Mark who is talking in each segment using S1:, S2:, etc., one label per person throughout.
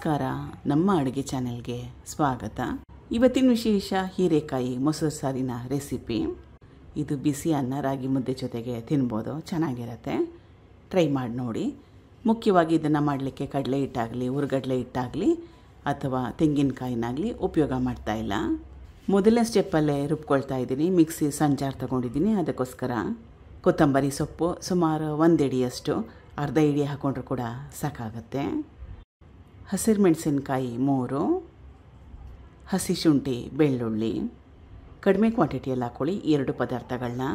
S1: ನಮಸ್ಕಾರ, ನಮ್ಮ ಅಡುಗೆ ಚಾನೆಲ್ಗೆ ಸ್ವಾಗತ. ಇವತ್ತಿನ ವಿಶೇಷ ಹೀರೆಕಾಯಿ ಮೊಸರು ಸಾರಿನ ರೆಸಿಪಿ. ಇದು ಬಿಸಿ ಅನ್ನ ರಾಗಿ ಮುದ್ದೆ ಜೊತೆಗೆ ತಿನ್ಬೋದು, ಚೆನ್ನಾಗಿರುತ್ತೆ. ಟ್ರೈ ಮಾಡಿ ನೋಡಿ. ಮುಖ್ಯವಾಗಿ ಇದನ್ನು ಮಾಡಲಿಕ್ಕೆ ಕಡಲೆ ಹಿಟ್ಟಾಗಲಿ ಹುರ್ಗಡ್ಲೆ ಹಿಟ್ಟಾಗಲಿ ಅಥವಾ ತೆಂಗಿನಕಾಯಿನಾಗಲಿ ಉಪಯೋಗ ಮಾಡ್ತಾ ಇಲ್ಲ. ಮೊದಲನೇ ಸ್ಟೆಪ್ಪಲ್ಲೇ ರುಬ್ಕೊಳ್ತಾ ಇದ್ದೀನಿ. ಮಿಕ್ಸಿ ಸಂಜಾರ್ ತೊಗೊಂಡಿದ್ದೀನಿ. ಅದಕ್ಕೋಸ್ಕರ ಕೊತ್ತಂಬರಿ ಸೊಪ್ಪು ಸುಮಾರು 1 ಹಿಡಿಯಷ್ಟು, ಅರ್ಧ ಹಿಡಿ ಹಾಕೊಂಡ್ರೂ ಕೂಡ ಸಾಕಾಗತ್ತೆ. ಹಸಿರು ಮೆಣಸಿನ್ಕಾಯಿ 3, ಹಸಿ ಶುಂಠಿ ಬೆಳ್ಳುಳ್ಳಿ ಕಡಿಮೆ ಕ್ವಾಂಟಿಟಿಯಲ್ಲಿ ಹಾಕ್ಕೊಳ್ಳಿ. 2 ಪದಾರ್ಥಗಳನ್ನ.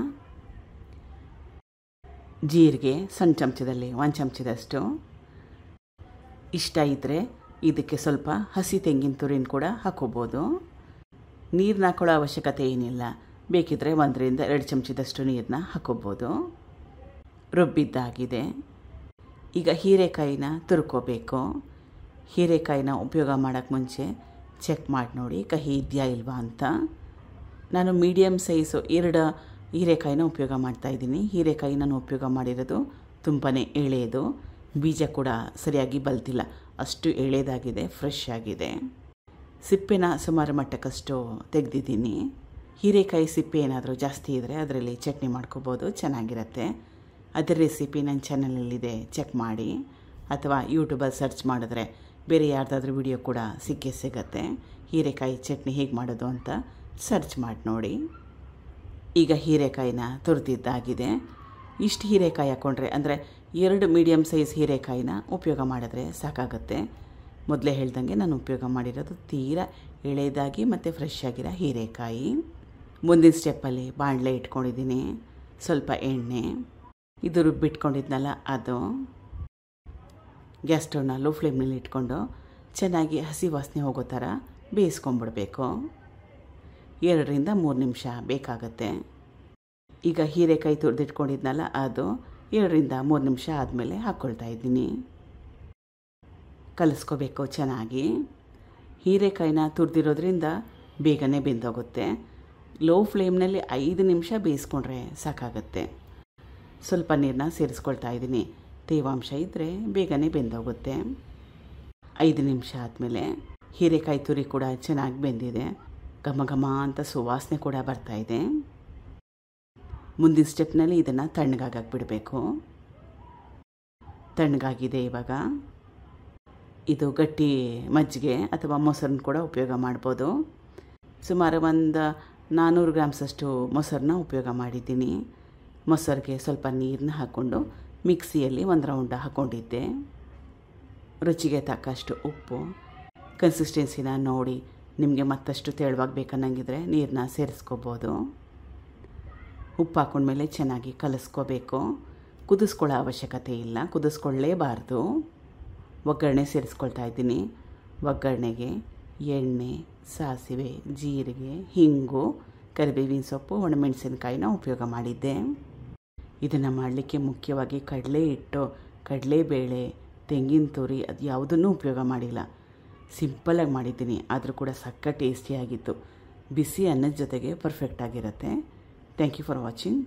S1: ಜೀರಿಗೆ ಸಣ್ಣ ಚಮಚದಲ್ಲಿ 1 ಚಮಚದಷ್ಟು. ಇಷ್ಟ ಇದ್ದರೆ ಇದಕ್ಕೆ ಸ್ವಲ್ಪ ಹಸಿ ತೆಂಗಿನ ತುರಿನ ಕೂಡ ಹಾಕೋಬೋದು. ನೀರನ್ನ ಹಾಕೊಳ್ಳೋ ಅವಶ್ಯಕತೆ ಏನಿಲ್ಲ. ಬೇಕಿದ್ದರೆ 1 ರಿಂದ 2 ಚಮಚದಷ್ಟು ನೀರನ್ನ ಹಾಕೋಬೋದು. ರುಬ್ಬಿದ್ದಾಗಿದೆ. ಈಗ ಹೀರೆಕಾಯಿನ ತುರ್ಕೋಬೇಕು. ಹೀರೆಕಾಯಿನ ಉಪಯೋಗ ಮಾಡೋಕ್ಕೆ ಮುಂಚೆ ಚೆಕ್ ಮಾಡಿ ನೋಡಿ ಕಹಿ ಇದೆಯಾ ಇಲ್ವಾ ಅಂತ. ನಾನು ಮೀಡಿಯಮ್ ಸೈಜು 2 ಹೀರೆಕಾಯಿನ ಉಪಯೋಗ ಮಾಡ್ತಾಯಿದ್ದೀನಿ. ಹೀರೆಕಾಯಿ ನಾನು ಉಪಯೋಗ ಮಾಡಿರೋದು ತುಂಬಾ ಎಳೆಯದು. ಬೀಜ ಕೂಡ ಸರಿಯಾಗಿ ಬಲ್ತಿಲ್ಲ, ಅಷ್ಟು ಎಳೆದಾಗಿದೆ, ಫ್ರೆಶ್ ಆಗಿದೆ. ಸಿಪ್ಪೆನ ಸುಮಾರು ಮಟ್ಟಕ್ಕಷ್ಟು ತೆಗೆದಿದ್ದೀನಿ. ಹೀರೆಕಾಯಿ ಸಿಪ್ಪೆ ಏನಾದರೂ ಜಾಸ್ತಿ ಇದ್ದರೆ ಅದರಲ್ಲಿ ಚಟ್ನಿ ಮಾಡ್ಕೋಬೋದು, ಚೆನ್ನಾಗಿರುತ್ತೆ. ಅದರ ರೆಸಿಪಿ ನನ್ನ ಚಾನಲಲ್ಲಿದೆ, ಚೆಕ್ ಮಾಡಿ. ಅಥವಾ ಯೂಟ್ಯೂಬಲ್ಲಿ ಸರ್ಚ್ ಮಾಡಿದ್ರೆ ಬೇರೆ ಯಾರ್ದಾದ್ರೂ ವಿಡಿಯೋ ಕೂಡ ಸಿಗುತ್ತೆ. ಹೀರೆಕಾಯಿ ಚಟ್ನಿ ಹೇಗೆ ಮಾಡೋದು ಅಂತ ಸರ್ಚ್ ಮಾಡಿ ನೋಡಿ. ಈಗ ಹೀರೆಕಾಯಿನ ತುರಿದಿದ್ದಾಗಿದೆ. ಇಷ್ಟು ಹೀರೆಕಾಯಿ ಹಾಕ್ಕೊಂಡ್ರೆ, ಅಂದರೆ 2 ಮೀಡಿಯಮ್ ಸೈಜ್ ಹೀರೆಕಾಯಿನ ಉಪಯೋಗ ಮಾಡಿದ್ರೆ ಸಾಕಾಗುತ್ತೆ. ಮೊದಲೇ ಹೇಳ್ದಂಗೆ ನಾನು ಉಪಯೋಗ ಮಾಡಿರೋದು ತೀರಾ ಎಳೆದಾಗಿ ಮತ್ತು ಫ್ರೆಶ್ ಆಗಿರೋ ಹೀರೆಕಾಯಿ. ಮುಂದಿನ ಸ್ಟೆಪ್ಪಲ್ಲಿ ಬಾಣಲೆ ಇಟ್ಕೊಂಡಿದ್ದೀನಿ. ಸ್ವಲ್ಪ ಎಣ್ಣೆ, ಇದು ರುಬ್ಬಿಟ್ಕೊಂಡಿದ್ನಲ್ಲ ಅದು. ಗ್ಯಾಸ್ ಸ್ಟವ್ನ ಲೋ ಫ್ಲೇಮ್ನಲ್ಲಿ ಇಟ್ಕೊಂಡು ಚೆನ್ನಾಗಿ ಹಸಿ ವಾಸನೆ ಹೋಗೋ ಥರ ಬೇಯಿಸ್ಕೊಂಬಿಡ್ಬೇಕು. 2 ರಿಂದ 3 ನಿಮಿಷ ಬೇಕಾಗತ್ತೆ. ಈಗ ಹೀರೆಕಾಯಿ ತುರಿದಿಟ್ಕೊಂಡಿದ್ನಲ್ಲ ಅದು 2 ರಿಂದ 3 ನಿಮಿಷ ಆದಮೇಲೆ ಹಾಕ್ಕೊಳ್ತಾ ಇದ್ದೀನಿ. ಕಲಿಸ್ಕೋಬೇಕು ಚೆನ್ನಾಗಿ. ಹೀರೆಕಾಯಿನ ತುರಿದಿರೋದ್ರಿಂದ ಬೇಗನೆ ಬೆಂದೋಗುತ್ತೆ. ಲೋ ಫ್ಲೇಮ್ನಲ್ಲಿ 5 ನಿಮಿಷ ಬೇಯಿಸ್ಕೊಂಡ್ರೆ ಸಾಕಾಗತ್ತೆ. ಸ್ವಲ್ಪ ನೀರನ್ನ ಸೇರಿಸ್ಕೊಳ್ತಾ ಇದ್ದೀನಿ. ತೇವಾಂಶ ಇದ್ದರೆ ಬೇಗನೆ ಬೆಂದೋಗುತ್ತೆ. 5 ನಿಮಿಷ ಆದಮೇಲೆ ಹೀರೆಕಾಯಿ ತುರಿ ಕೂಡ ಚೆನ್ನಾಗಿ ಬೆಂದಿದೆ. ಘಮ ಘಮ ಅಂತ ಸುವಾಸನೆ ಕೂಡ ಬರ್ತಾಯಿದೆ. ಮುಂದಿನ ಸ್ಟೆಪ್ನಲ್ಲಿ ಇದನ್ನು ತಣ್ಣಗಾಗಕ್ಕೆ ಬಿಡಬೇಕು. ತಣ್ಣಗಾಗಿದೆ ಇವಾಗ. ಇದು ಗಟ್ಟಿ ಮಜ್ಜಿಗೆ ಅಥವಾ ಮೊಸರನ್ನ ಕೂಡ ಉಪಯೋಗ ಮಾಡ್ಬೋದು. ಸುಮಾರು ಒಂದು 400 ಗ್ರಾಮ್ಸಷ್ಟು ಮೊಸರನ್ನ ಉಪಯೋಗ ಮಾಡಿದ್ದೀನಿ. ಮೊಸರಿಗೆ ಸ್ವಲ್ಪ ನೀರನ್ನ ಹಾಕ್ಕೊಂಡು ಮಿಕ್ಸಿಯಲ್ಲಿ 1 ರೌಂಡ್ ಹಾಕ್ಕೊಂಡಿದ್ದೆ. ರುಚಿಗೆ ತಕ್ಕಷ್ಟು ಉಪ್ಪು. ಕನ್ಸಿಸ್ಟೆನ್ಸಿನ ನೋಡಿ ನಿಮಗೆ ಮತ್ತಷ್ಟು ತೆಳುವಾಗಿ ಬೇಕನ್ನಂಗಿದ್ರೆ ನೀರನ್ನ ಸೇರಿಸ್ಕೋಬೋದು. ಉಪ್ಪು ಹಾಕ್ಕೊಂಡ್ಮೇಲೆ ಚೆನ್ನಾಗಿ ಕಲಿಸ್ಕೋಬೇಕು. ಕುದಿಸ್ಕೊಳ್ಳೋ ಅವಶ್ಯಕತೆ ಇಲ್ಲ, ಕುದಿಸ್ಕೊಳ್ಳೇಬಾರ್ದು. ಒಗ್ಗರಣೆ ಸೇರಿಸ್ಕೊಳ್ತಾ ಇದ್ದೀನಿ. ಒಗ್ಗರಣೆಗೆ ಎಣ್ಣೆ, ಸಾಸಿವೆ, ಜೀರಿಗೆ, ಹಿಂಗು, ಕರಿಬೇವಿನ ಸೊಪ್ಪು, ಒಣಮೆಣಸಿನಕಾಯಿನ ಉಪಯೋಗ ಮಾಡಿದ್ದೆ. ಇದನ್ನು ಮಾಡಲಿಕ್ಕೆ ಮುಖ್ಯವಾಗಿ ಕಡಲೆ ಹಿಟ್ಟು, ಕಡಲೆಬೇಳೆ, ತೆಂಗಿನ ತುರಿ ಅದು ಯಾವುದನ್ನೂ ಉಪಯೋಗ ಮಾಡಿಲ್ಲ. ಸಿಂಪಲ್ಲಾಗಿ ಮಾಡಿದ್ದೀನಿ, ಆದರೂ ಕೂಡ ಸಕ್ಕ ಟೇಸ್ಟಿಯಾಗಿತ್ತು. ಬಿಸಿ ಅನ್ನದ ಜೊತೆಗೆ ಪರ್ಫೆಕ್ಟಾಗಿರುತ್ತೆ. Thank you for watching.